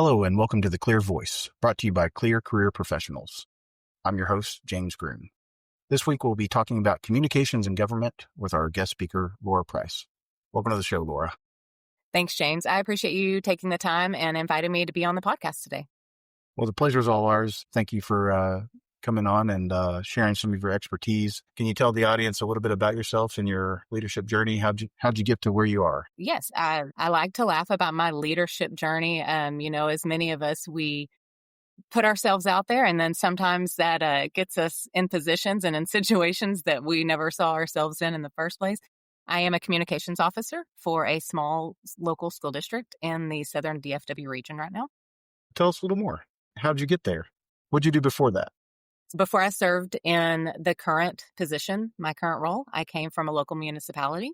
Hello and welcome to The Clear Voice, brought to you by Clear Career Professionals. I'm your host, James Groom. This week we'll be talking about communications in government with our guest speaker, Lara Price. Welcome to the show, Lara. Thanks, James. I appreciate you taking the time and inviting me to be on the podcast today. Well, the pleasure is all ours. Thank you for coming on and sharing some of your expertise. Can you tell the audience a little bit about yourself and your leadership journey? How'd you get to where you are? Yes, I like to laugh about my leadership journey. As many of us, we put ourselves out there, and then sometimes that gets us in positions and in situations that we never saw ourselves in the first place. I am a communications officer for a small local school district in the southern DFW region right now. Tell us a little more. How'd you get there? What'd you do before that? Before I served in the current position, my current role, I came from a local municipality.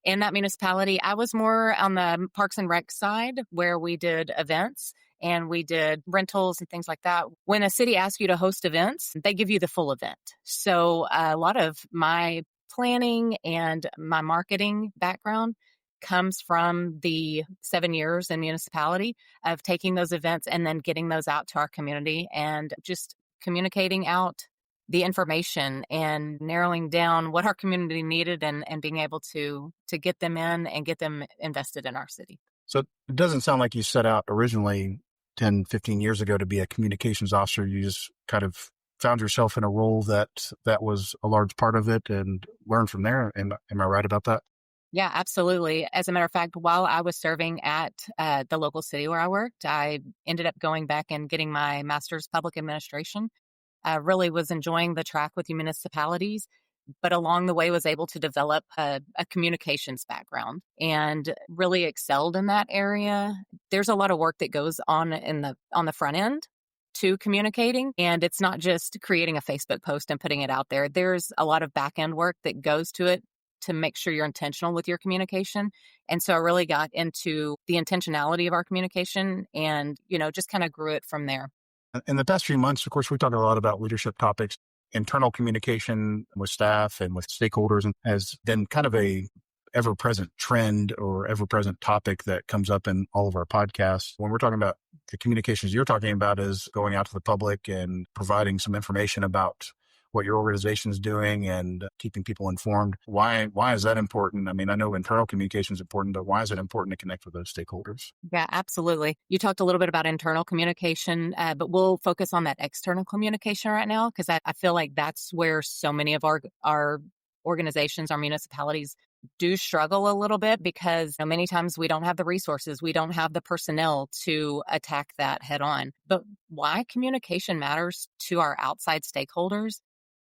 In that municipality, I was more on the Parks and Rec side where we did events and we did rentals and things like that. When a city asks you to host events, they give you the full event. So a lot of my planning and my marketing background comes from the 7 years in municipality of taking those events and then getting those out to our community and just communicating out the information and narrowing down what our community needed and being able to get them in and get them invested in our city. So it doesn't sound like you set out originally 10, 15 years ago to be a communications officer. You just kind of found yourself in a role that was a large part of it and learned from there. Am I right about that? Yeah, absolutely. As a matter of fact, while I was serving at the local city where I worked, I ended up going back and getting my master's public administration. I really was enjoying the track with the municipalities, but along the way was able to develop a communications background and really excelled in that area. There's a lot of work that goes on on the front end to communicating, and it's not just creating a Facebook post and putting it out there. There's a lot of back end work that goes to it to make sure you're intentional with your communication. And so I really got into the intentionality of our communication and, just kind of grew it from there. In the past few months, of course, we talked a lot about leadership topics. Internal communication with staff and with stakeholders has been kind of a ever-present trend or ever-present topic that comes up in all of our podcasts. When we're talking about the communications you're talking about is going out to the public and providing some information about what your organization is doing and keeping people informed. Why is that important? I mean, I know internal communication is important, but why is it important to connect with those stakeholders? Yeah, absolutely. You talked a little bit about internal communication, but we'll focus on that external communication right now because I feel like that's where so many of our organizations, our municipalities do struggle a little bit because many times we don't have the resources, we don't have the personnel to attack that head on. But why communication matters to our outside stakeholders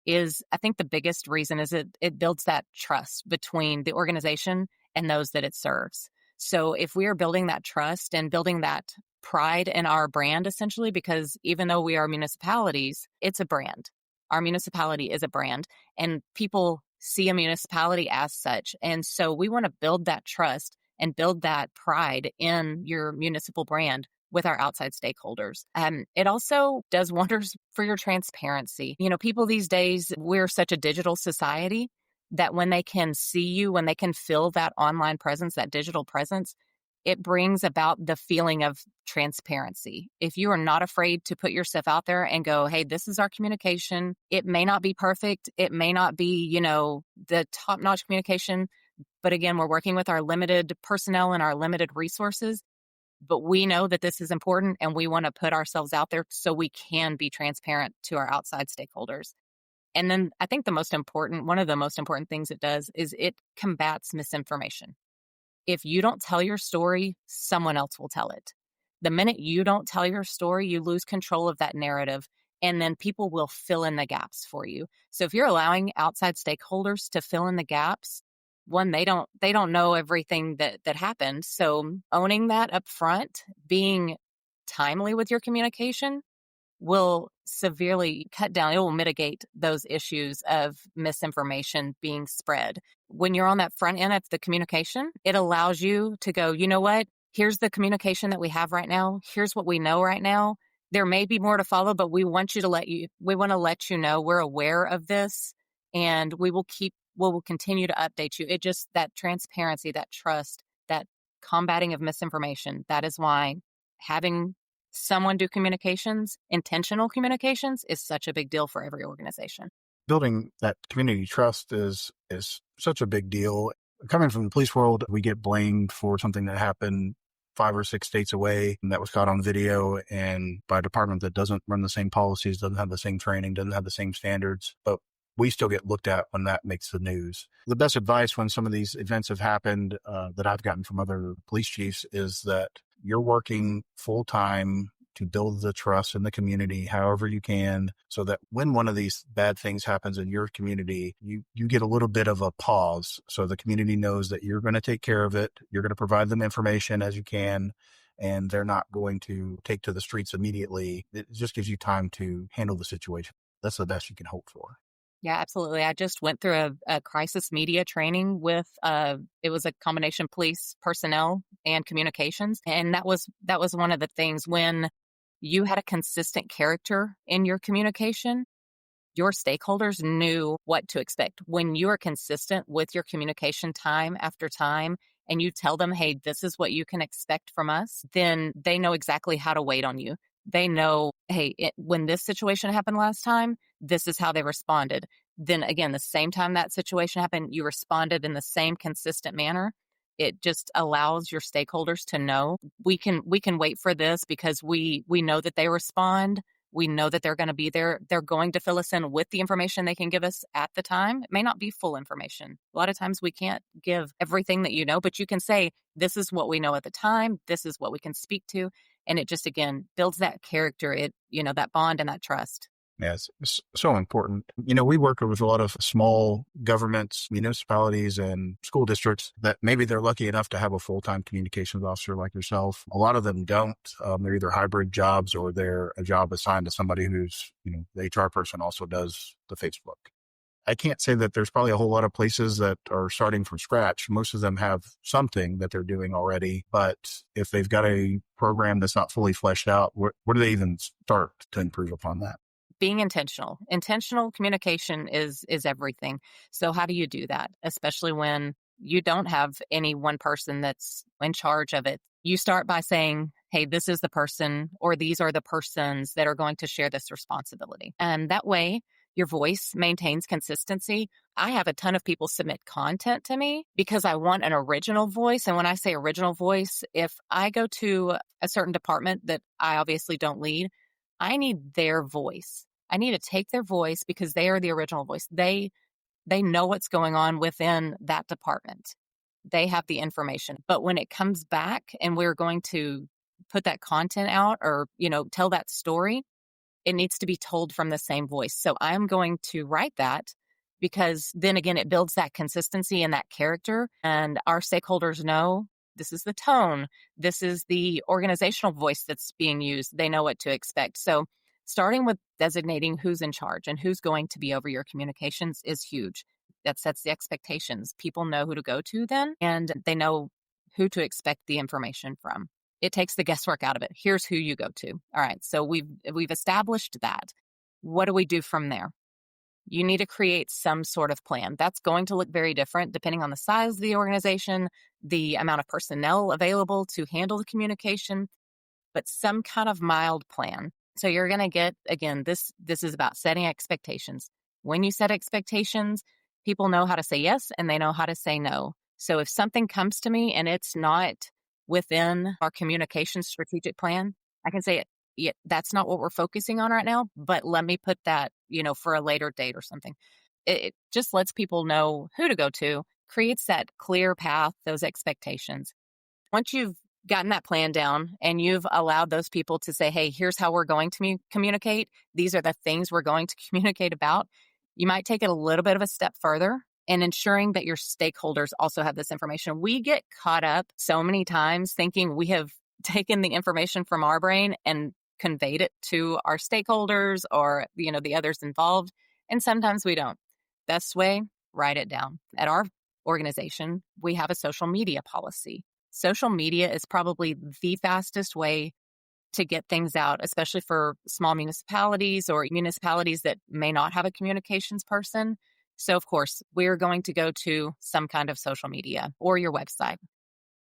is, I think the biggest reason is it builds that trust between the organization and those that it serves. So if we are building that trust and building that pride in our brand, essentially, because even though we are municipalities, it's a brand. Our municipality is a brand and people see a municipality as such. And so we want to build that trust and build that pride in your municipal brand with our outside stakeholders. It also does wonders for your transparency. People these days, we're such a digital society that when they can see you, when they can feel that online presence, that digital presence, it brings about the feeling of transparency. If you are not afraid to put yourself out there and go, hey, this is our communication. It may not be perfect. It may not be, the top-notch communication. But again, we're working with our limited personnel and our limited resources. But we know that this is important and we want to put ourselves out there so we can be transparent to our outside stakeholders. And then I think one of the most important things it does is it combats misinformation. If you don't tell your story, someone else will tell it. The minute you don't tell your story, you lose control of that narrative and then people will fill in the gaps for you. So if you're allowing outside stakeholders to fill in the gaps, one, they don't know everything that happened. So owning that up front, being timely with your communication will severely cut down. It will mitigate those issues of misinformation being spread. When you're on that front end of the communication, it allows you to go, you know what? Here's the communication that we have right now. Here's what we know right now. There may be more to follow, but we want to let you know we're aware of this and we will continue to update you. It just, that transparency, that trust, that combating of misinformation, that is why having someone do communications, intentional communications is such a big deal for every organization. Building that community trust is such a big deal. Coming from the police world, we get blamed for something that happened 5 or 6 states away and that was caught on video, and by a department that doesn't run the same policies, doesn't have the same training, doesn't have the same standards, but we still get looked at when that makes the news. The best advice when some of these events have happened that I've gotten from other police chiefs is that you're working full time to build the trust in the community however you can, so that when one of these bad things happens in your community, you get a little bit of a pause, so the community knows that you're going to take care of it, you're going to provide them information as you can, and they're not going to take to the streets immediately. It just gives you time to handle the situation. That's the best you can hope for. Yeah, absolutely. I just went through a crisis media training with it was a combination police personnel and communications, and that was one of the things. When you had a consistent character in your communication, your stakeholders knew what to expect. When you are consistent with your communication time after time and you tell them, hey, this is what you can expect from us, then they know exactly how to wait on you. They know, hey, when this situation happened last time, this is how they responded. Then again, the same time that situation happened, you responded in the same consistent manner. It just allows your stakeholders to know we can wait for this because we know that they respond. We know that they're going to be there. They're going to fill us in with the information they can give us at the time. It may not be full information. A lot of times we can't give everything that you know, but you can say, this is what we know at the time. This is what we can speak to. And it just, again, builds that character, that bond and that trust. Yeah, it's so important. We work with a lot of small governments, municipalities, and school districts that maybe they're lucky enough to have a full-time communications officer like yourself. A lot of them don't. They're either hybrid jobs or they're a job assigned to somebody who's, the HR person also does the Facebook. I can't say that there's probably a whole lot of places that are starting from scratch. Most of them have something that they're doing already, but if they've got a program that's not fully fleshed out, where do they even start to improve upon that? Being intentional communication is everything. So how do you do that? Especially when you don't have any one person that's in charge of it. You start by saying, hey, this is the person, or these are the persons that are going to share this responsibility. And that way your voice maintains consistency. I have a ton of people submit content to me because I want an original voice. And when I say original voice, if I go to a certain department that I obviously don't lead, I need their voice. I need to take their voice because they are the original voice. They know what's going on within that department. They have the information. But when it comes back and we're going to put that content out or, tell that story, it needs to be told from the same voice. So I'm going to write that because then again, it builds that consistency and that character. And our stakeholders know this is the tone. This is the organizational voice that's being used. They know what to expect. So starting with designating who's in charge and who's going to be over your communications is huge. That sets the expectations. People know who to go to then, and they know who to expect the information from. It takes the guesswork out of it. Here's who you go to. All right. So we've established that. What do we do from there? You need to create some sort of plan. That's going to look very different depending on the size of the organization, the amount of personnel available to handle the communication, but some kind of mild plan. So you're going to get, again, this is about setting expectations. When you set expectations, people know how to say yes and they know how to say no. So if something comes to me and it's not within our communication strategic plan, I can say, yeah, that's not what we're focusing on right now, but let me put that, for a later date or something. It just lets people know who to go to, creates that clear path, those expectations. Once you've gotten that plan down and you've allowed those people to say, hey, here's how we're going to communicate. These are the things we're going to communicate about. You might take it a little bit of a step further and ensuring that your stakeholders also have this information. We get caught up so many times thinking we have taken the information from our brain and conveyed it to our stakeholders or, the others involved. And sometimes we don't. Best way, write it down. At our organization, we have a social media policy. Social media is probably the fastest way to get things out, especially for small municipalities or municipalities that may not have a communications person. So, of course, we're going to go to some kind of social media or your website.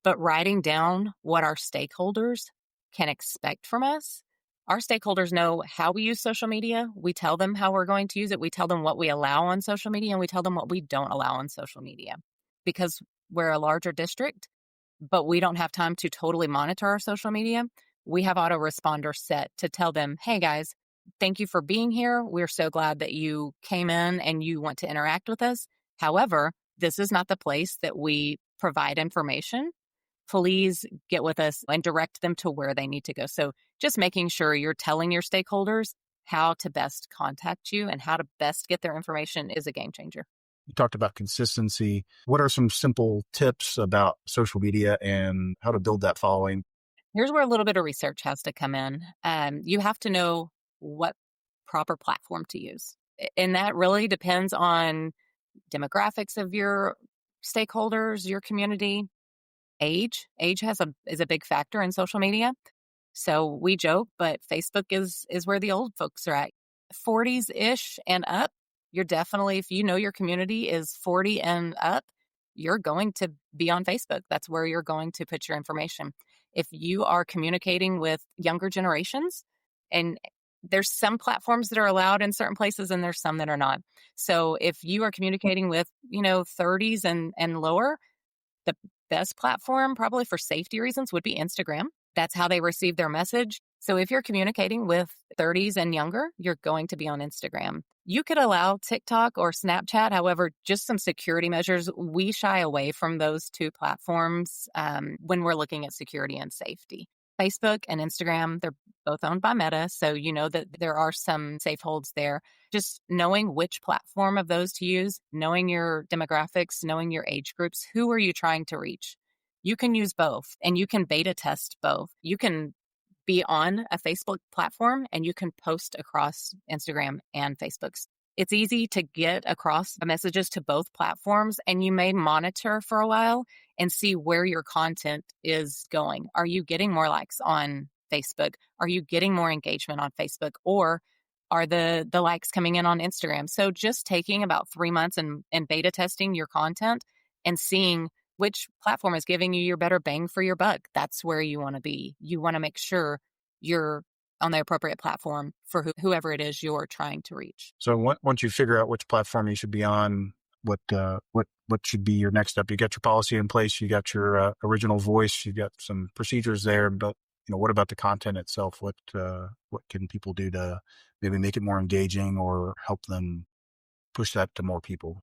But writing down what our stakeholders can expect from us. Our stakeholders know how we use social media. We tell them how we're going to use it. We tell them what we allow on social media, and we tell them what we don't allow on social media. Because we're a larger district, but we don't have time to totally monitor our social media, we have autoresponders set to tell them, hey guys, thank you for being here. We're so glad that you came in and you want to interact with us. However, this is not the place that we provide information. Please get with us and direct them to where they need to go. So just making sure you're telling your stakeholders how to best contact you and how to best get their information is a game changer. You talked about consistency. What are some simple tips about social media and how to build that following? Here's where a little bit of research has to come in. You have to know what proper platform to use. And that really depends on demographics of your stakeholders, your community, age. Age is a big factor in social media. So we joke, but Facebook is where the old folks are at. 40s-ish and up, you're definitely, if you know your community is 40 and up, you're going to be on Facebook. That's where you're going to put your information. If you are communicating with younger generations, and there's some platforms that are allowed in certain places and there's some that are not. So if you are communicating with, 30s and lower, the best platform, probably for safety reasons, would be Instagram. That's how they receive their message. So if you're communicating with 30s and younger, you're going to be on Instagram. You could allow TikTok or Snapchat. However, just some security measures, we shy away from those two platforms when we're looking at security and safety. Facebook and Instagram, they're both owned by Meta, so you know that there are some safe holds there. Just knowing which platform of those to use, knowing your demographics, knowing your age groups, who are you trying to reach? You can use both, and you can beta test both. You can be on a Facebook platform and you can post across Instagram and Facebook. It's easy to get across messages to both platforms, and you may monitor for a while and see where your content is going. Are you getting more likes on Facebook? Are you getting more engagement on Facebook? Or are the likes coming in on Instagram? So just taking about 3 months and beta testing your content and seeing which platform is giving you your better bang for your buck. That's where you want to be. You want to make sure you're on the appropriate platform for whoever it is you're trying to reach. So once you figure out which platform you should be on, what should be your next step? You got your policy in place, you got your original voice, you got some procedures there, but what about the content itself? What can people do to maybe make it more engaging or help them push that to more people?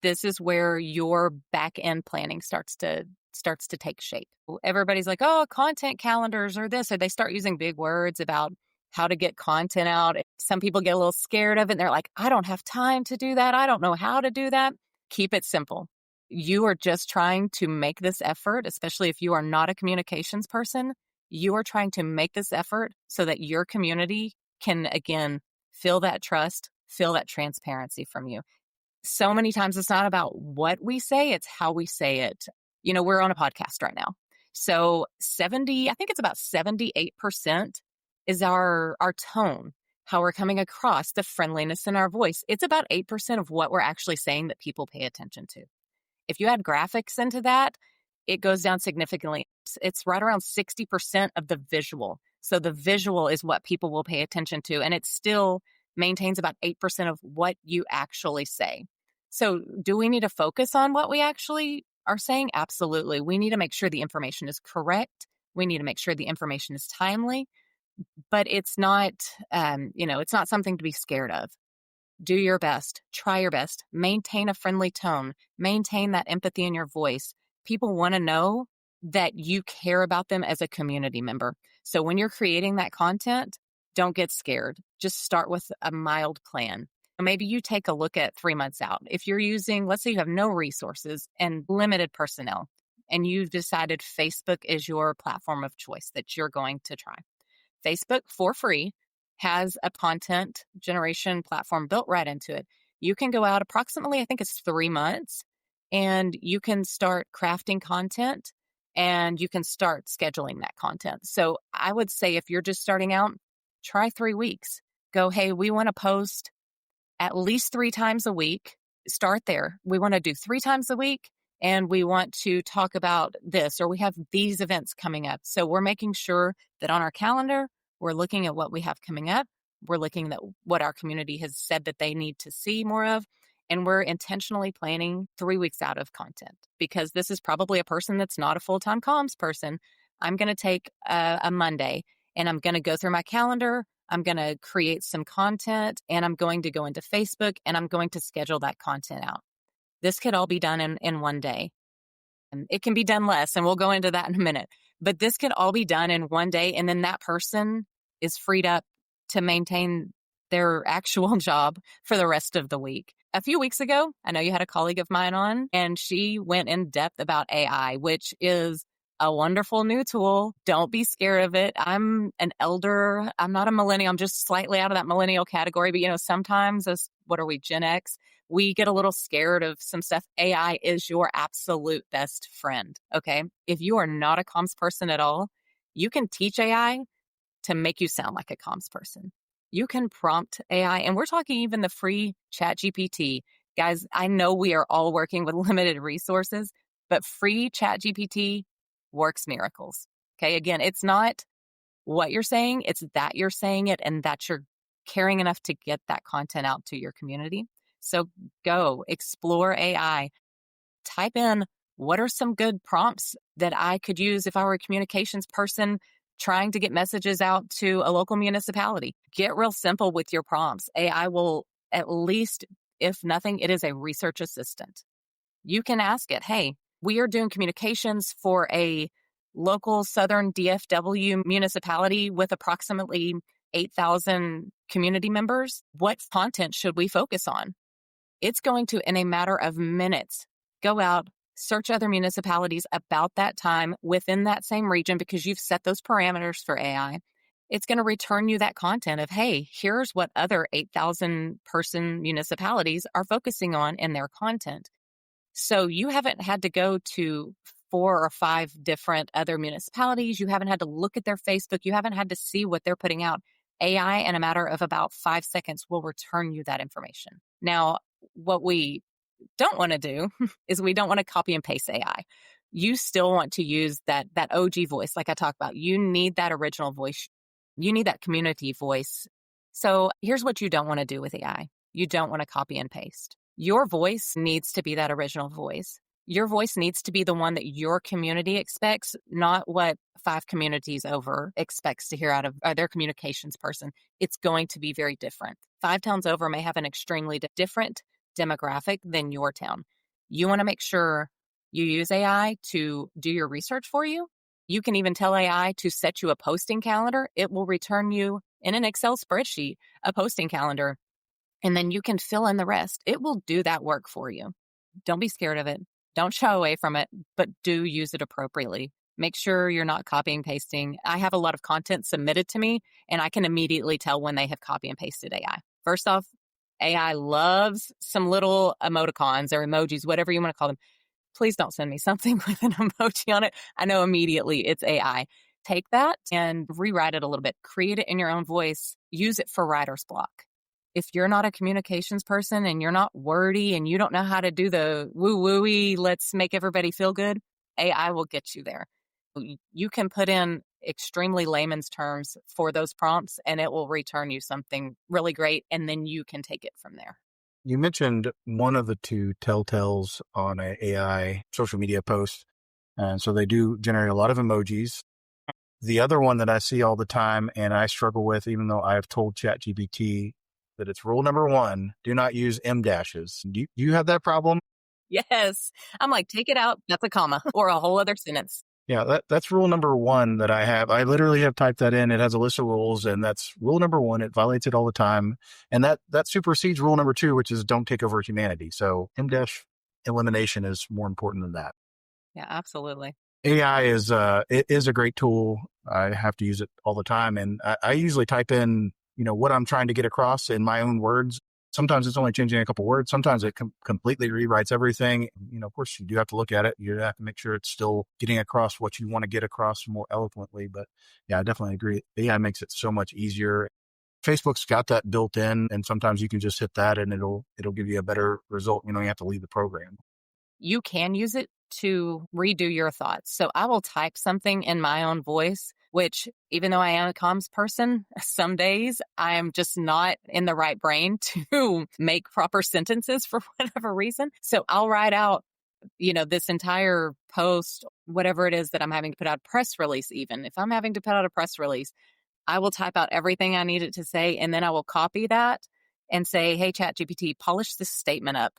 This is where your back end planning starts to take shape. Everybody's like, oh, content calendars or this, or they start using big words about how to get content out. Some people get a little scared of it and they're like, I don't have time to do that. I don't know how to do that. Keep it simple. You are just trying to make this effort, especially if you are not a communications person. You are trying to make this effort so that your community can, again, feel that trust, feel that transparency from you. So many times it's not about what we say, it's how we say it. We're on a podcast right now. So I think it's about 78% is our tone, how we're coming across, the friendliness in our voice. It's about 8% of what we're actually saying that people pay attention to. If you add graphics into that, it goes down significantly. It's right around 60% of the visual. So the visual is what people will pay attention to, and it still maintains about 8% of what you actually say. So do we need to focus on what we actually are saying? Absolutely. We need to make sure the information is correct. We need to make sure the information is timely, but it's not, it's not something to be scared of. Do your best, try your best, maintain a friendly tone, maintain that empathy in your voice. People want to know that you care about them as a community member. So when you're creating that content, don't get scared. Just start with a mild plan. Maybe you take a look at 3 months out. If you're using, let's say you have no resources and limited personnel, and you've decided Facebook is your platform of choice that you're going to try. Facebook, for free, has a content generation platform built right into it. You can go out approximately, I think it's 3 months, and you can start crafting content and you can start scheduling that content. So I would say if you're just starting out, try 3 weeks. Go, hey, we want to post at least 3 times a week. Start there. We want to do 3 times a week and we want to talk about this, or we have these events coming up. So we're making sure that on our calendar, we're looking at what we have coming up. We're looking at what our community has said that they need to see more of. And we're intentionally planning 3 weeks out of content, because this is probably a person that's not a full-time comms person. I'm going to take a Monday and I'm going to go through my calendar. I'm going to create some content, and I'm going to go into Facebook and I'm going to schedule that content out. This could all be done in one day. And it can be done less, and we'll go into that in a minute. But this could all be done in one day, and then that person is freed up to maintain their actual job for the rest of the week. A few weeks ago, I know you had a colleague of mine on, and she went in depth about AI, which is a wonderful new tool. Don't be scared of it. I'm an elder. I'm not a millennial. I'm just slightly out of that millennial category. But, sometimes as, what are we, Gen X? We get a little scared of some stuff. AI is your absolute best friend, okay? If you are not a comms person at all, you can teach AI to make you sound like a comms person. You can prompt AI, and we're talking even the free ChatGPT. Guys, I know we are all working with limited resources, but free ChatGPT works miracles, okay? Again, it's not what you're saying, it's that you're saying it and that you're caring enough to get that content out to your community. So go explore AI. Type in, what are some good prompts that I could use if I were a communications person trying to get messages out to a local municipality? Get real simple with your prompts. AI will, at least, if nothing, it is a research assistant. You can ask it, hey, we are doing communications for a local southern DFW municipality with approximately 8,000 community members. What content should we focus on? It's going to, in a matter of minutes, go out, search other municipalities about that time within that same region, because you've set those parameters for AI. It's going to return you that content of, hey, here's what other 8,000 person municipalities are focusing on in their content. So you haven't had to go to 4 or 5 different other municipalities. You haven't had to look at their Facebook. You haven't had to see what they're putting out. AI, in a matter of about 5 seconds, will return you that information. Now, what we don't want to do is we don't want to copy and paste AI. You still want to use that OG voice, like I talked about. You need that original voice. You need that community voice. So here's what you don't want to do with AI. You don't want to copy and paste. Your voice needs to be that original voice. Your voice needs to be the one that your community expects, not what 5 communities over expects to hear out of their communications person. It's going to be very different. 5 towns over may have an extremely different demographic than your town. You want to make sure you use AI to do your research for you. You can even tell AI to set you a posting calendar. It will return you in an Excel spreadsheet a posting calendar, and then you can fill in the rest. It will do that work for you. Don't be scared of it. Don't shy away from it, but do use it appropriately. Make sure you're not copying and pasting. I have a lot of content submitted to me, and I can immediately tell when they have copy and pasted AI. First off, AI loves some little emoticons or emojis, whatever you want to call them. Please don't send me something with an emoji on it. I know immediately it's AI. Take that and rewrite it a little bit. Create it in your own voice. Use it for writer's block. If you're not a communications person and you're not wordy and you don't know how to do the woo-wooey, let's make everybody feel good, AI will get you there. You can put in extremely layman's terms for those prompts, and it will return you something really great, and then you can take it from there. You mentioned one of the 2 telltales on a AI social media post. And so they do generate a lot of emojis. The other one that I see all the time and I struggle with, even though I have told ChatGPT that it's rule number 1, do not use M dashes. Do you have that problem? Yes. I'm like, take it out. That's a comma or a whole other sentence. Yeah, that's rule number 1 that I have. I literally have typed that in. It has a list of rules, and that's rule number 1. It violates it all the time. And that supersedes rule number 2, which is don't take over humanity. So M dash elimination is more important than that. Yeah, absolutely. AI is it is a great tool. I have to use it all the time, and I usually type in what I'm trying to get across in my own words. Sometimes it's only changing a couple words. Sometimes it completely rewrites everything. Of course, you do have to look at it. You have to make sure it's still getting across what you want to get across more eloquently. But yeah, I definitely agree. AI makes it so much easier. Facebook's got that built in, and sometimes you can just hit that and it'll give you a better result. You have to leave the program. you can use it to redo your thoughts. So I will type something in my own voice, which even though I am a comms person, some days I am just not in the right brain to make proper sentences for whatever reason. So I'll write out, this entire post, whatever it is that I'm having to put out, press release even. If I'm having to put out a press release, I will type out everything I need it to say, and then I will copy that and say, hey, ChatGPT, polish this statement up.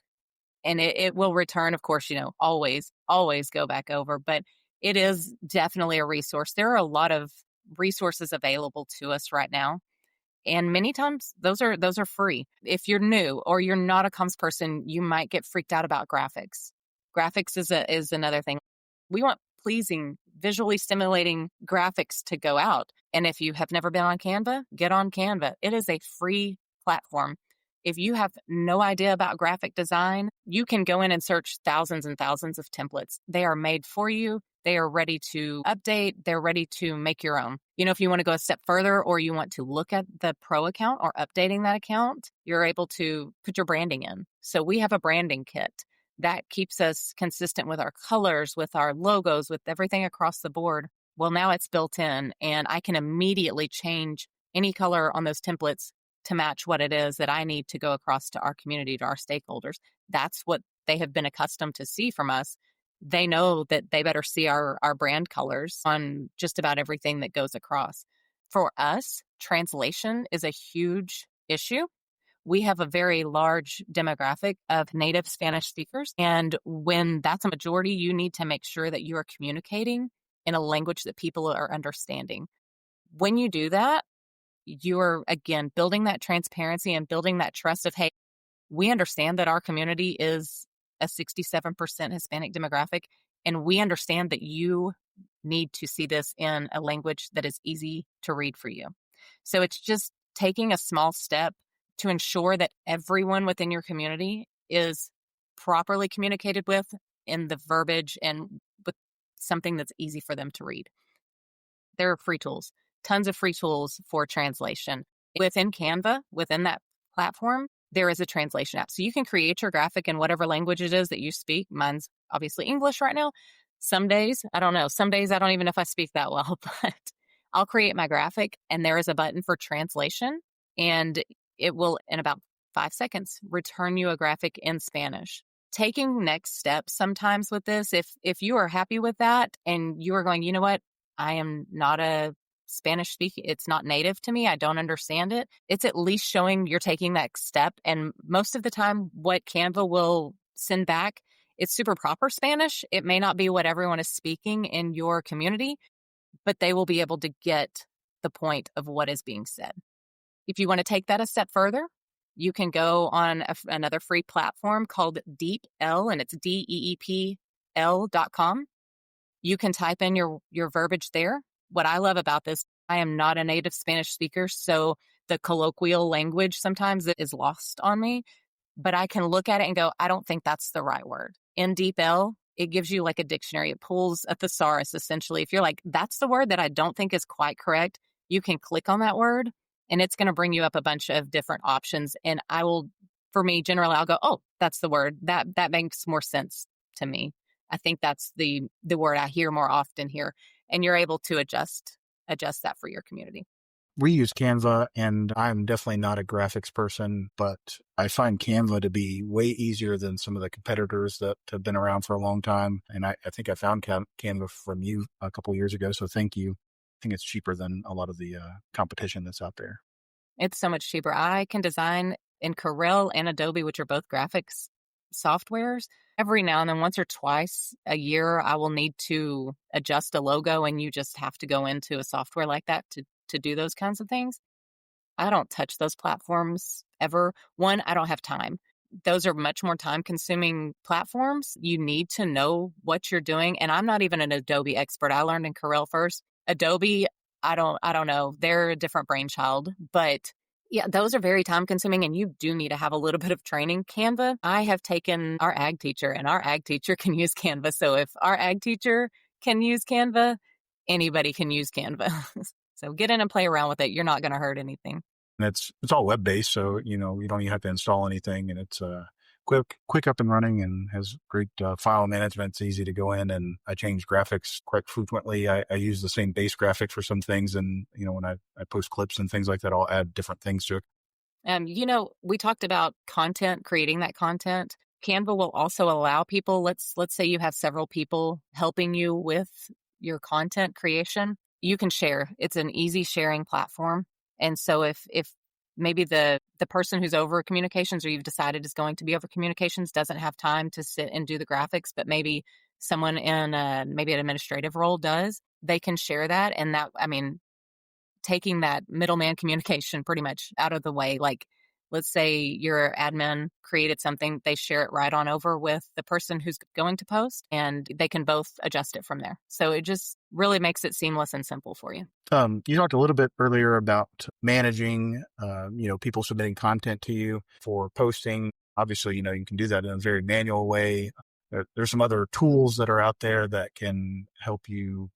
And it will return, of course, always go back over, but it is definitely a resource. There are a lot of resources available to us right now. And many times those are free. If you're new or you're not a comms person, you might get freaked out about graphics. Graphics is another thing. We want pleasing, visually stimulating graphics to go out. And if you have never been on Canva, get on Canva. It is a free platform. If you have no idea about graphic design, you can go in and search thousands and thousands of templates. They are made for you. They are ready to update. They're ready to make your own. If you want to go a step further or you want to look at the pro account or updating that account, you're able to put your branding in. So we have a branding kit that keeps us consistent with our colors, with our logos, with everything across the board. Well, now it's built in and I can immediately change any color on those templates to match what it is that I need to go across to our community, to our stakeholders. That's what they have been accustomed to see from us. They know that they better see our brand colors on just about everything that goes across. For us, translation is a huge issue. We have a very large demographic of native Spanish speakers. And when that's a majority, you need to make sure that you are communicating in a language that people are understanding. When you do that, you're, again, building that transparency and building that trust of, hey, we understand that our community is a 67% Hispanic demographic, and we understand that you need to see this in a language that is easy to read for you. So it's just taking a small step to ensure that everyone within your community is properly communicated with in the verbiage and with something that's easy for them to read. There are free tools, tons of free tools for translation. Within Canva, within that platform, there is a translation app. So you can create your graphic in whatever language it is that you speak. Mine's obviously English right now. Some days, I don't know. Some days I don't even know if I speak that well, but I'll create my graphic and there is a button for translation and it will, in about 5 seconds, return you a graphic in Spanish. Taking next steps sometimes with this, if you are happy with that and you are going, you know what, I am not a Spanish speaking, it's not native to me, I don't understand it, it's at least showing you're taking that step. And most of the time, what Canva will send back, it's super proper Spanish. It may not be what everyone is speaking in your community, but they will be able to get the point of what is being said. If you want to take that a step further, you can go on another free platform called DeepL, and it's DEEPL.com. You can type in your verbiage there. What I love about this, I am not a native Spanish speaker, so the colloquial language sometimes is lost on me, but I can look at it and go, I don't think that's the right word. In DeepL, it gives you like a dictionary. It pulls a thesaurus, essentially. If you're like, that's the word that I don't think is quite correct, you can click on that word and it's going to bring you up a bunch of different options. And for me, generally, I'll go, oh, that's the word. That makes more sense to me. I think that's the word I hear more often here. And you're able to adjust that for your community. We use Canva, and I'm definitely not a graphics person, but I find Canva to be way easier than some of the competitors that have been around for a long time. And I think I found Canva from you a couple of years ago, so thank you. I think it's cheaper than a lot of the competition that's out there. It's so much cheaper. I can design in Corel and Adobe, which are both graphics softwares. Every now and then, once or twice a year, I will need to adjust a logo, and you just have to go into a software like that to do those kinds of things. I don't touch those platforms ever. One, I don't have time. Those are much more time-consuming platforms. You need to know what you're doing, and I'm not even an Adobe expert. I learned in Corel first. Adobe, I don't know. They're a different brainchild, but yeah, those are very time consuming and you do need to have a little bit of training. Canva, I have taken our ag teacher and our ag teacher can use Canva. So if our ag teacher can use Canva, anybody can use Canva. So get in and play around with it. You're not going to hurt anything. And it's all web-based, so, you don't even have to install anything, and it's quick up and running and has great file management. It's easy to go in, and I change graphics quite frequently. I use the same base graphic for some things, and when I post clips and things like that, I'll add different things to it. We talked about content, creating that content. Canva will also allow people, let's say you have several people helping you with your content creation. You can share. It's an easy sharing platform. And so if maybe the person who's over communications, or you've decided is going to be over communications, doesn't have time to sit and do the graphics, but maybe someone in maybe an administrative role does, they can share that. And that, taking that middleman communication pretty much out of the way. Like, let's say your admin created something, they share it right on over with the person who's going to post, and they can both adjust it from there. So it just really makes it seamless and simple for you. You talked a little bit earlier about managing, people submitting content to you for posting. Obviously, you can do that in a very manual way. There's some other tools that are out there that can help you.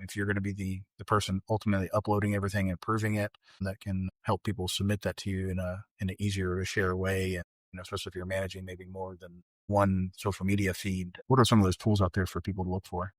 If you're going to be the person ultimately uploading everything and approving it, that can help people submit that to you in an easier to share way. And, especially if you're managing maybe more than one social media feed. What are some of those tools out there for people to look for?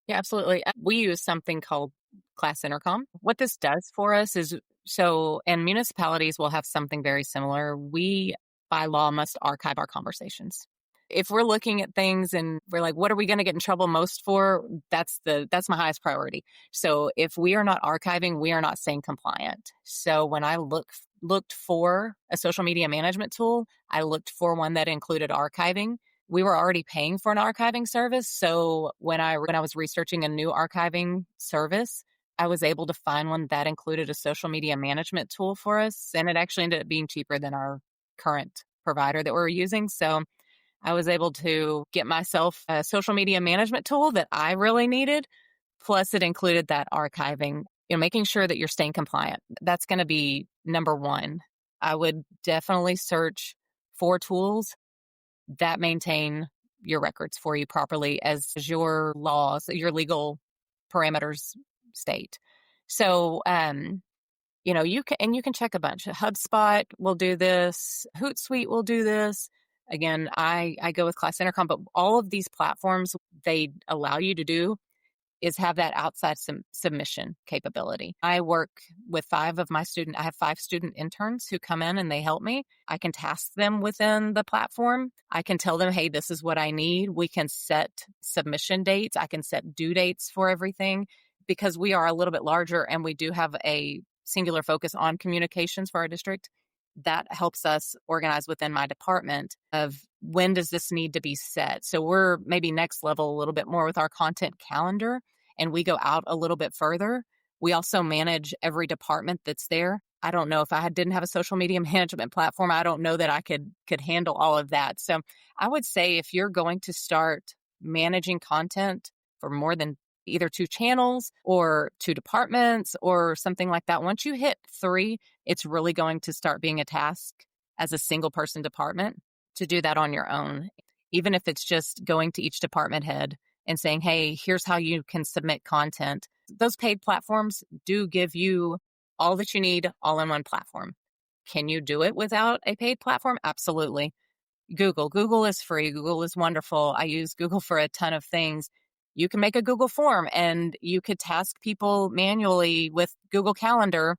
Yeah, absolutely. We use something called Class Intercom. What this does for us is, and municipalities will have something very similar. We, by law, must archive our conversations. If we're looking at things and we're like, what are we going to get in trouble most for? That's my highest priority. So if we are not archiving, we are not staying compliant. So when I looked for a social media management tool, I looked for one that included archiving. We were already paying for an archiving service. So when I was researching a new archiving service, I was able to find one that included a social media management tool for us. And it actually ended up being cheaper than our current provider that we're using. So I was able to get myself a social media management tool that I really needed. Plus, it included that archiving, making sure that you're staying compliant. That's going to be number one. I would definitely search for tools that maintain your records for you properly as your laws, your legal parameters state. So, you can check a bunch. HubSpot will do this. Hootsuite will do this. Again, I go with Class Intercom, but all of these platforms, they allow you to do is have that outside submission capability. I work with I have 5 student interns who come in and they help me. I can task them within the platform. I can tell them, hey, this is what I need. We can set submission dates. I can set due dates for everything because we are a little bit larger and we do have a singular focus on communications for our district. That helps us organize within my department of when does this need to be set. So we're maybe next level a little bit more with our content calendar, and we go out a little bit further. We also manage every department that's there. I don't know if I didn't have a social media management platform, I don't know that I could handle all of that. So I would say if you're going to start managing content for more than either 2 channels or 2 departments or something like that, once you hit 3, it's really going to start being a task as a single person department to do that on your own. Even if it's just going to each department head and saying, hey, here's how you can submit content. Those paid platforms do give you all that you need all in one platform. Can you do it without a paid platform? Absolutely. Google is free. Google is wonderful. I use Google for a ton of things. You can make a Google form and you could task people manually with Google Calendar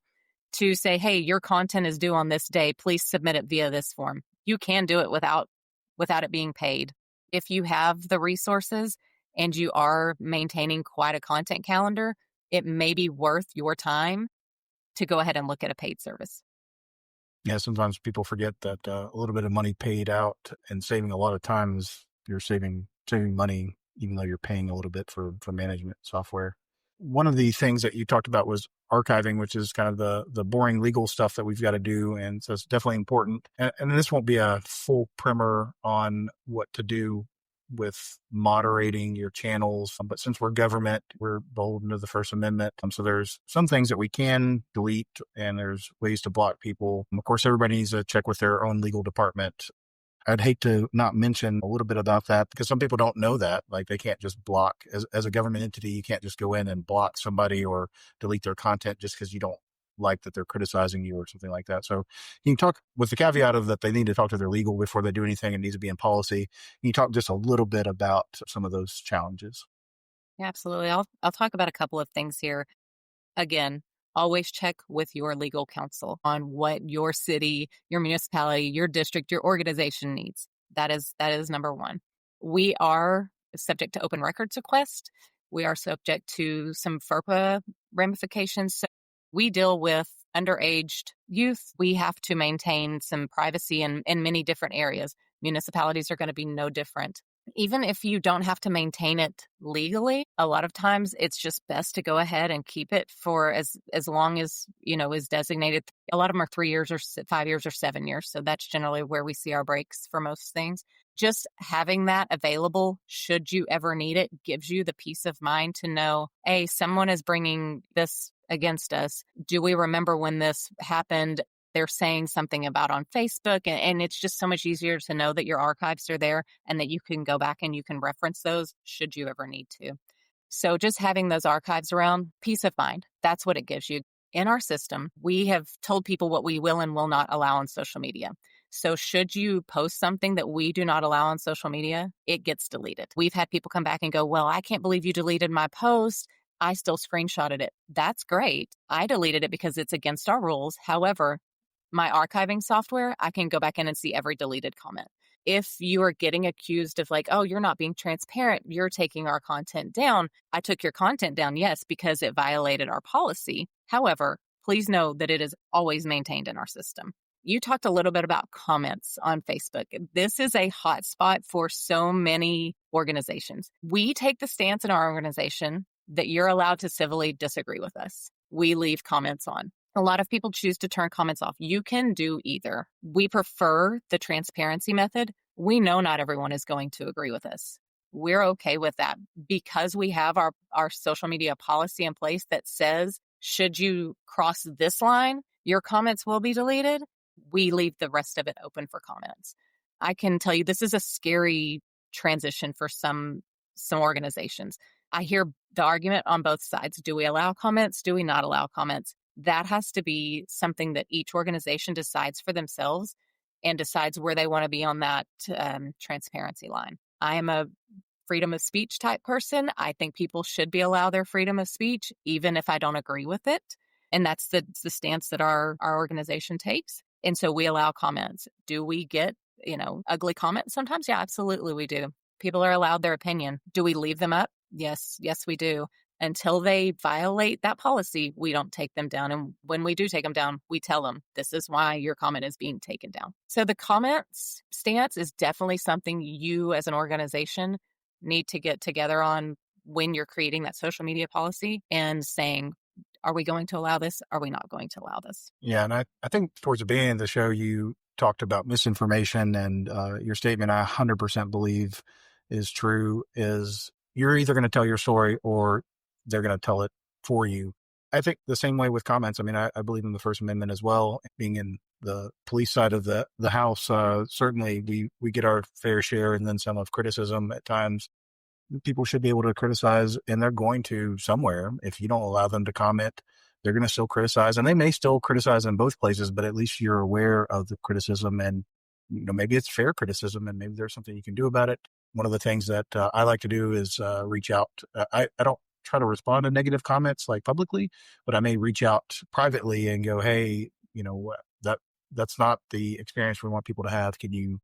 to say, hey, your content is due on this day. Please submit it via this form. You can do it without it being paid. If you have the resources and you are maintaining quite a content calendar, it may be worth your time to go ahead and look at a paid service. Yeah, sometimes people forget that a little bit of money paid out and saving a lot of times you're saving money, even though you're paying a little bit for management software. One of the things that you talked about was archiving, which is kind of the boring legal stuff that we've got to do. And so it's definitely important. And this won't be a full primer on what to do with moderating your channels. But since we're government, we're beholden to the First Amendment. So there's some things that we can delete and there's ways to block people. Of course, everybody needs to check with their own legal department. I'd hate to not mention a little bit about that because some people don't know that. Like they can't just block as a government entity. You can't just go in and block somebody or delete their content just because you don't like that they're criticizing you or something like that. So can you talk with the caveat of that they need to talk to their legal before they do anything and needs to be in policy? Can you talk just a little bit about some of those challenges? Yeah, absolutely. I'll talk about a couple of things here. Again, always check with your legal counsel on what your city, your municipality, your district, your organization needs. That is number one. We are subject to open records request. We are subject to some FERPA ramifications. So we deal with underaged youth. We have to maintain some privacy in many different areas. Municipalities are going to be no different. Even if you don't have to maintain it legally, a lot of times it's just best to go ahead and keep it for as long as, is designated. A lot of them are 3 years or 5 years or 7 years. So that's generally where we see our breaks for most things. Just having that available, should you ever need it, gives you the peace of mind to know, hey, someone is bringing this against us. Do we remember when this happened? They're saying something about on Facebook, and it's just so much easier to know that your archives are there and that you can go back and you can reference those should you ever need to. So just having those archives around, peace of mind, that's what it gives you. In our system, we have told people what we will and will not allow on social media. So should you post something that we do not allow on social media, it gets deleted. We've had people come back and go, well, I can't believe you deleted my post. I still screenshotted it. That's great. I deleted it because it's against our rules. However, my archiving software, I can go back in and see every deleted comment. If you are getting accused of like, oh, you're not being transparent, you're taking our content down. I took your content down, yes, because it violated our policy. However, please know that it is always maintained in our system. You talked a little bit about comments on Facebook. This is a hot spot for so many organizations. We take the stance in our organization that you're allowed to civilly disagree with us. We leave comments on. A lot of people choose to turn comments off. You can do either. We prefer the transparency method. We know not everyone is going to agree with us. We're okay with that because we have our social media policy in place that says, should you cross this line, your comments will be deleted. We leave the rest of it open for comments. I can tell you this is a scary transition for some organizations. I hear the argument on both sides. Do we allow comments? Do we not allow comments? That has to be something that each organization decides for themselves and decides where they want to be on that transparency line. I am a freedom of speech type person. I think people should be allowed their freedom of speech, even if I don't agree with it. And that's the stance that our organization takes. And so we allow comments. Do we get, ugly comments sometimes? Yeah, absolutely we do. People are allowed their opinion. Do we leave them up? Yes, we do. Until they violate that policy, we don't take them down. And when we do take them down, we tell them, this is why your comment is being taken down. So the comments stance is definitely something you as an organization need to get together on when you're creating that social media policy and saying, are we going to allow this? Are we not going to allow this? Yeah. And I think towards the beginning of the show, you talked about misinformation, and your statement, I 100% believe is true, is you're either going to tell your story or they're going to tell it for you. I think the same way with comments. I mean, I believe in the First Amendment as well. Being in the police side of the house, certainly we get our fair share and then some of criticism at times. People should be able to criticize, and they're going to somewhere. If you don't allow them to comment, they're going to still criticize, and they may still criticize in both places, but at least you're aware of the criticism, and maybe it's fair criticism and maybe there's something you can do about it. One of the things that I like to do is reach out. I don't try to respond to negative comments like publicly, but I may reach out privately and go, hey, that's not the experience we want people to have. Can you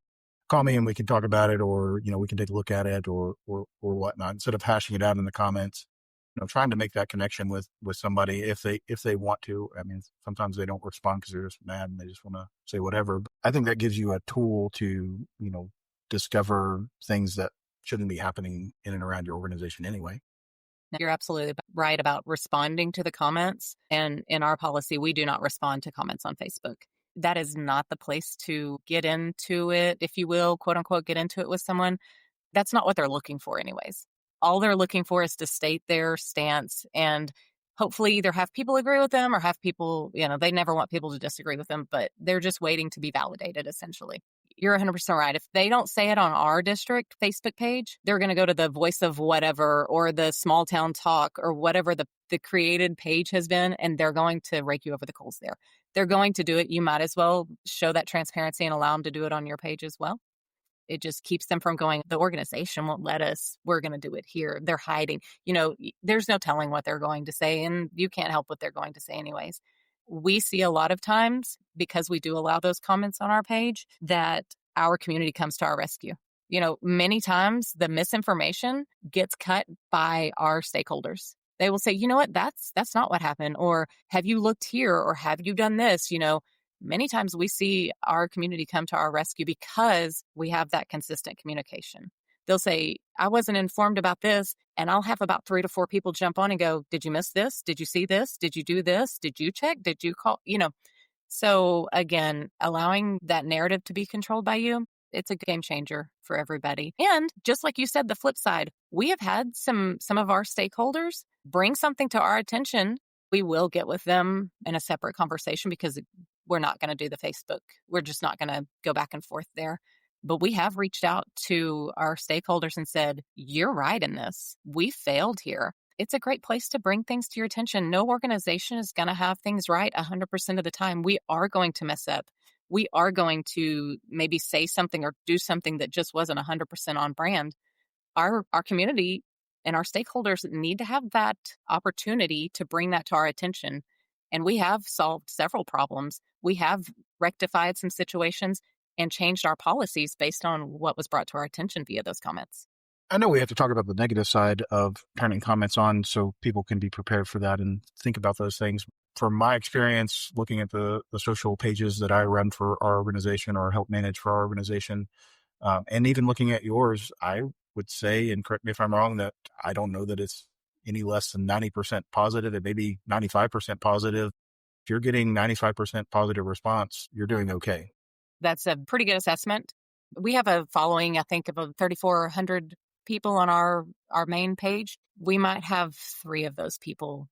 call me and we can talk about it, or, we can take a look at it or whatnot, instead of hashing it out in the comments, trying to make that connection with somebody if they want to. I mean, sometimes they don't respond because they're just mad and they just want to say whatever. But I think that gives you a tool to, discover things that shouldn't be happening in and around your organization anyway. You're absolutely right about responding to the comments. And in our policy, we do not respond to comments on Facebook. That is not the place to get into it, if you will, quote unquote, get into it with someone. That's not what they're looking for anyways. All they're looking for is to state their stance and hopefully either have people agree with them or have people, they never want people to disagree with them, but they're just waiting to be validated, essentially. You're 100% right. If they don't say it on our district Facebook page, they're going to go to the Voice of Whatever or the Small Town Talk or whatever the created page has been, and they're going to rake you over the coals there. They're going to do it. You might as well show that transparency and allow them to do it on your page as well. It just keeps them from going, the organization won't let us. We're going to do it here. They're hiding. There's no telling what they're going to say, and you can't help what they're going to say anyways. We see a lot of times, because we do allow those comments on our page, that our community comes to our rescue. Many times the misinformation gets cut by our stakeholders. They will say, you know what, that's not what happened. Or have you looked here? Or have you done this? Many times we see our community come to our rescue because we have that consistent communication. They'll say, I wasn't informed about this. And I'll have about 3 to 4 people jump on and go, did you miss this? Did you see this? Did you do this? Did you check? Did you call? So again, allowing that narrative to be controlled by you, it's a game changer for everybody. And just like you said, the flip side, we have had some of our stakeholders bring something to our attention. We will get with them in a separate conversation because we're not going to do the Facebook. We're just not going to go back and forth there. But we have reached out to our stakeholders and said, you're right in this. We failed here. It's a great place to bring things to your attention. No organization is going to have things right 100% of the time. We are going to mess up. We are going to maybe say something or do something that just wasn't 100% on brand. Our community and our stakeholders need to have that opportunity to bring that to our attention. And we have solved several problems. We have rectified some situations and changed our policies based on what was brought to our attention via those comments. I know we have to talk about the negative side of turning comments on so people can be prepared for that and think about those things. From my experience, looking at the social pages that I run for our organization or help manage for our organization, and even looking at yours, I would say, and correct me if I'm wrong, that I don't know that it's any less than 90% positive. It may be 95% positive. If you're getting 95% positive response, you're doing okay. That's a pretty good assessment. We have a following, I think, of 3,400 people on our main page. We might have 3 of those people.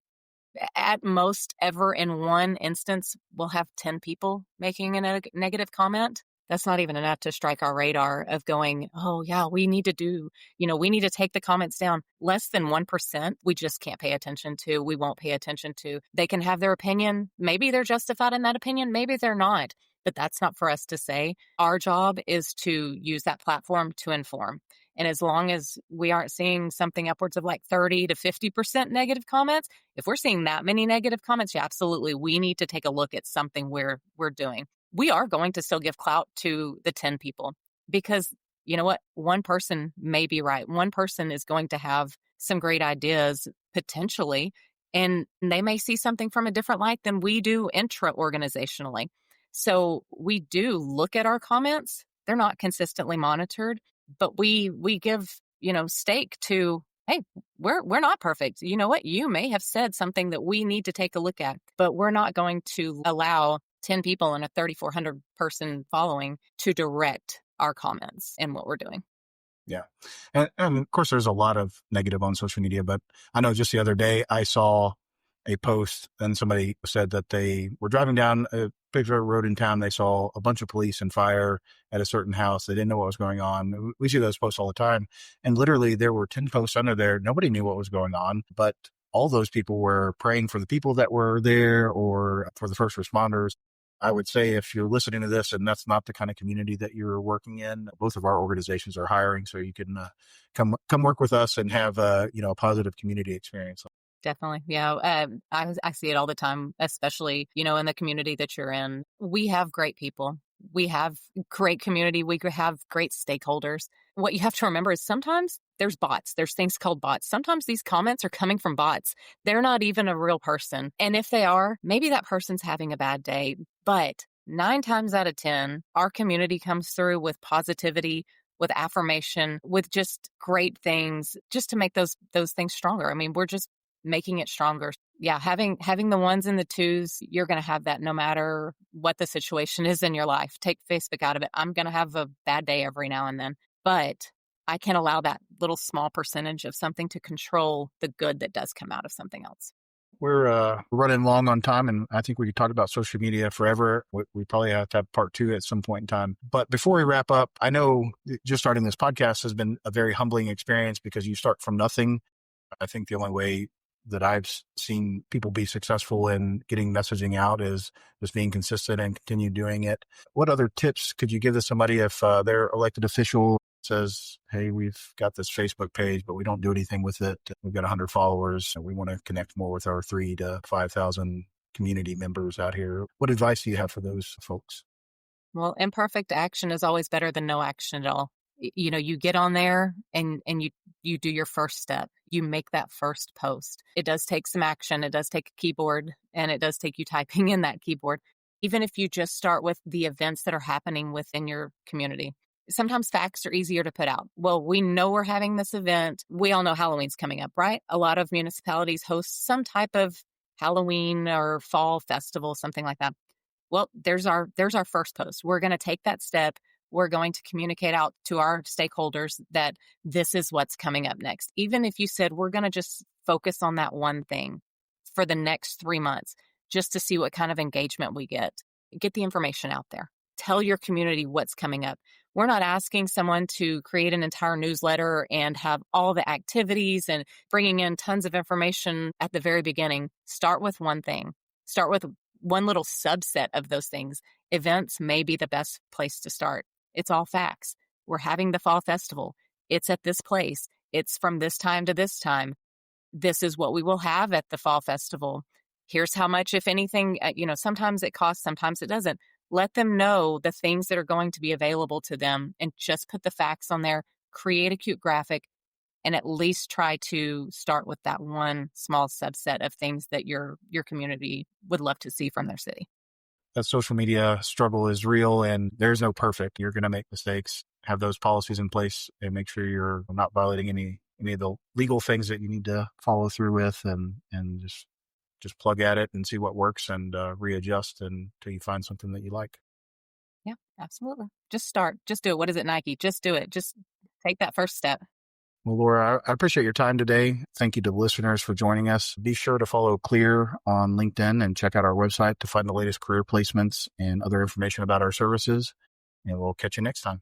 At most ever in one instance, we'll have 10 people making a negative comment. That's not even enough to strike our radar of going, oh yeah, we need to take the comments down. Less than 1%, we just can't pay attention to. We won't pay attention to. They can have their opinion. Maybe they're justified in that opinion. Maybe they're not. But that's not for us to say. Our job is to use that platform to inform. And as long as we aren't seeing something upwards of like 30 to 50% negative comments, if we're seeing that many negative comments, yeah, absolutely, we need to take a look at something we're doing. We are going to still give clout to the 10 people because you know what? One person may be right. One person is going to have some great ideas potentially, and they may see something from a different light than we do intra-organizationally. So we do look at our comments. They're not consistently monitored, but we give, stake to, hey, we're not perfect. You know what? You may have said something that we need to take a look at, but we're not going to allow 10 people and a 3,400 person following to direct our comments and what we're doing. Yeah. And of course, there's a lot of negative on social media, but I know just the other day I saw a post and somebody said that they were driving down a particular road in town. They saw a bunch of police and fire at a certain house. They didn't know what was going on. We see those posts all the time. And literally there were 10 posts under there. Nobody knew what was going on, but all those people were praying for the people that were there or for the first responders. I would say if you're listening to this and that's not the kind of community that you're working in, both of our organizations are hiring, so you can come work with us and have a positive community experience. Definitely. Yeah. I see it all the time, especially, in the community that you're in. We have great people. We have great community. We have great stakeholders. What you have to remember is sometimes there's bots. There's things called bots. Sometimes these comments are coming from bots. They're not even a real person. And if they are, maybe that person's having a bad day. But 9 times out of 10, our community comes through with positivity, with affirmation, with just great things, just to make those things stronger. I mean, we're just making it stronger. Yeah, having the 1s and the 2s, you're going to have that no matter what the situation is in your life. Take Facebook out of it. I'm going to have a bad day every now and then, but I can allow that little small percentage of something to control the good that does come out of something else. We're running long on time, and I think we could talk about social media forever. We probably have to have part two at some point in time. But before we wrap up, I know just starting this podcast has been a very humbling experience because you start from nothing. I think the only way that I've seen people be successful in getting messaging out is just being consistent and continue doing it. What other tips could you give to somebody if their elected official says, hey, we've got this Facebook page, but we don't do anything with it. We've got 100 followers and we want to connect more with our 3,000 to 5,000 community members out here. What advice do you have for those folks? Well, imperfect action is always better than no action at all. You get on there and you do your first step. You make that first post. It does take some action. It does take a keyboard, and it does take you typing in that keyboard. Even if you just start with the events that are happening within your community. Sometimes facts are easier to put out. Well, we know we're having this event. We all know Halloween's coming up, right? A lot of municipalities host some type of Halloween or fall festival, something like that. Well, there's our first post. We're going to take that step. We're going to communicate out to our stakeholders that this is what's coming up next. Even if you said we're going to just focus on that one thing for the next 3 months, just to see what kind of engagement we get the information out there. Tell your community what's coming up. We're not asking someone to create an entire newsletter and have all the activities and bringing in tons of information at the very beginning. Start with one thing. Start with one little subset of those things. Events may be the best place to start. It's all facts. We're having the fall festival. It's at this place. It's from this time to this time. This is what we will have at the fall festival. Here's how much, if anything, sometimes it costs, sometimes it doesn't. Let them know the things that are going to be available to them and just put the facts on there, create a cute graphic, and at least try to start with that one small subset of things that your community would love to see from their city. That social media struggle is real and there's no perfect. You're going to make mistakes. Have those policies in place and make sure you're not violating any of the legal things that you need to follow through with, and just plug at it and see what works and readjust until you find something that you like. Yeah, absolutely. Just start. Just do it. What is it, Nike? Just do it. Just take that first step. Well, Laura, I appreciate your time today. Thank you to the listeners for joining us. Be sure to follow Clear on LinkedIn and check out our website to find the latest career placements and other information about our services. And we'll catch you next time.